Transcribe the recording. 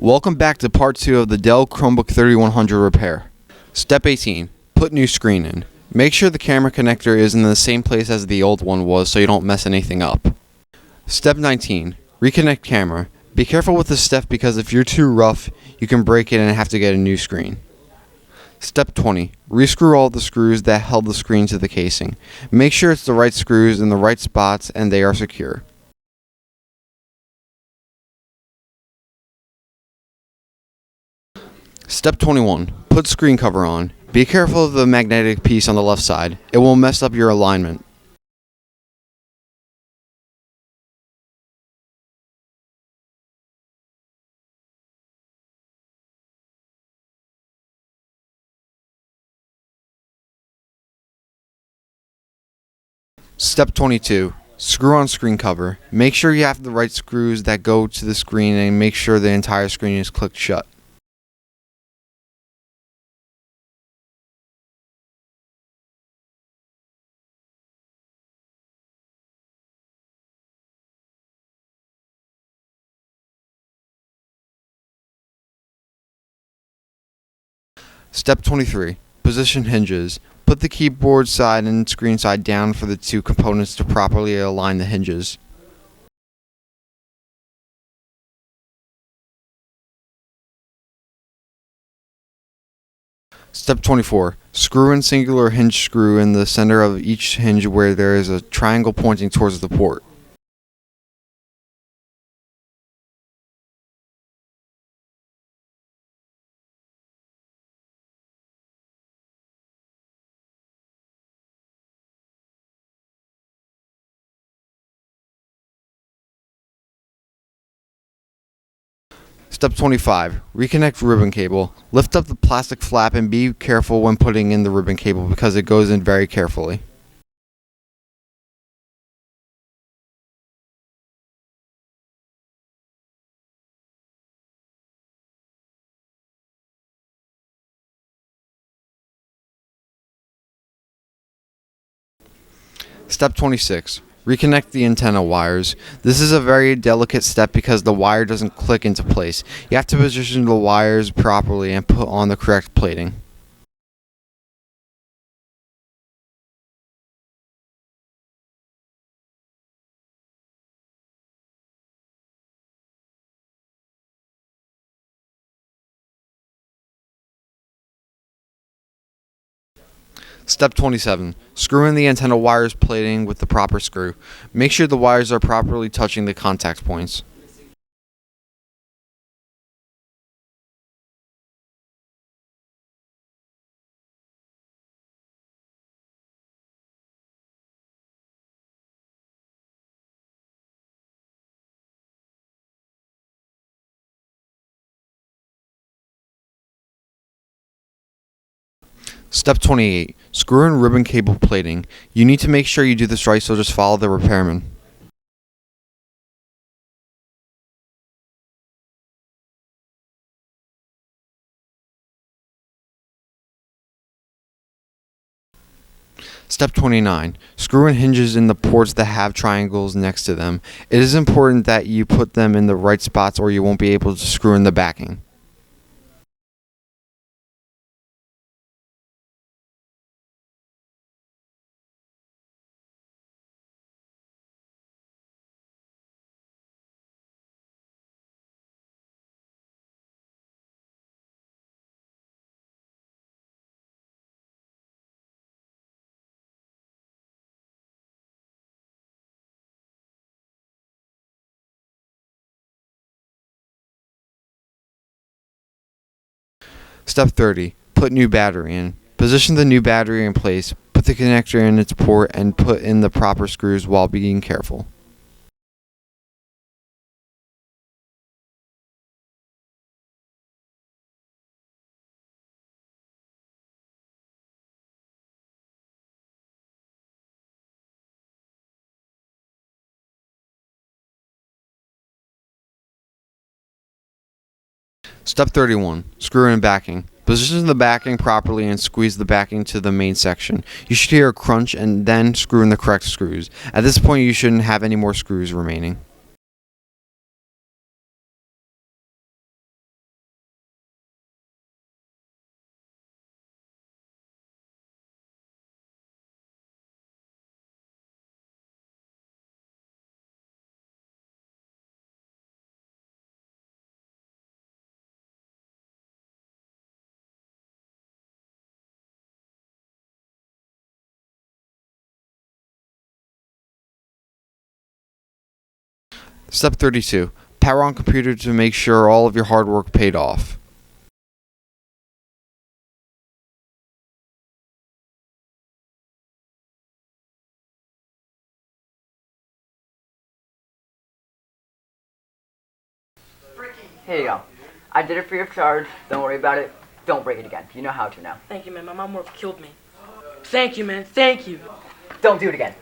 Welcome back to part 2 of the Dell Chromebook 3100 repair. Step 18. Put new screen in. Make sure the camera connector is in the same place as the old one was so you don't mess anything up. Step 19. Reconnect camera. Be careful with this step because if you're too rough, you can break it and have to get a new screen. Step 20. Rescrew all the screws that held the screen to the casing. Make sure it's the right screws in the right spots and they are secure. Step 21. Put screen cover on. Be careful of the magnetic piece on the left side. It will mess up your alignment. Step 22. Screw on screen cover. Make sure you have the right screws that go to the screen and make sure the entire screen is clicked shut. Step 23. Position hinges. Put the keyboard side and screen side down for the two components to properly align the hinges. Step 24. Screw in singular hinge screw in the center of each hinge where there is a triangle pointing towards the port. Step 25. Reconnect ribbon cable. Lift up the plastic flap and be careful when putting in the ribbon cable because it goes in very carefully. Step 26. Reconnect the antenna wires. This is a very delicate step because the wire doesn't click into place. You have to position the wires properly and put on the correct plating. Step 27. Screw in the antenna wires plating with the proper screw. Make sure the wires are properly touching the contact points. Step 28. Screw in ribbon cable plating. You need to make sure you do this right, so just follow the repairman. Step 29. Screw in hinges in the ports that have triangles next to them. It is important that you put them in the right spots or you won't be able to screw in the backing. Step 30. Put new battery in. Position the new battery in place, put the connector in its port, and put in the proper screws while being careful. Step 31. Screw in backing. Position the backing properly and squeeze the backing to the main section. You should hear a crunch and then screw in the correct screws. At this point, you shouldn't have any more screws remaining. Step 32. Power on computer to make sure all of your hard work paid off. Here you go. I did it free of charge. Don't worry about it. Don't break it again. You know how to now. Thank you, man. My mom would have killed me. Thank you, man. Thank you. Don't do it again.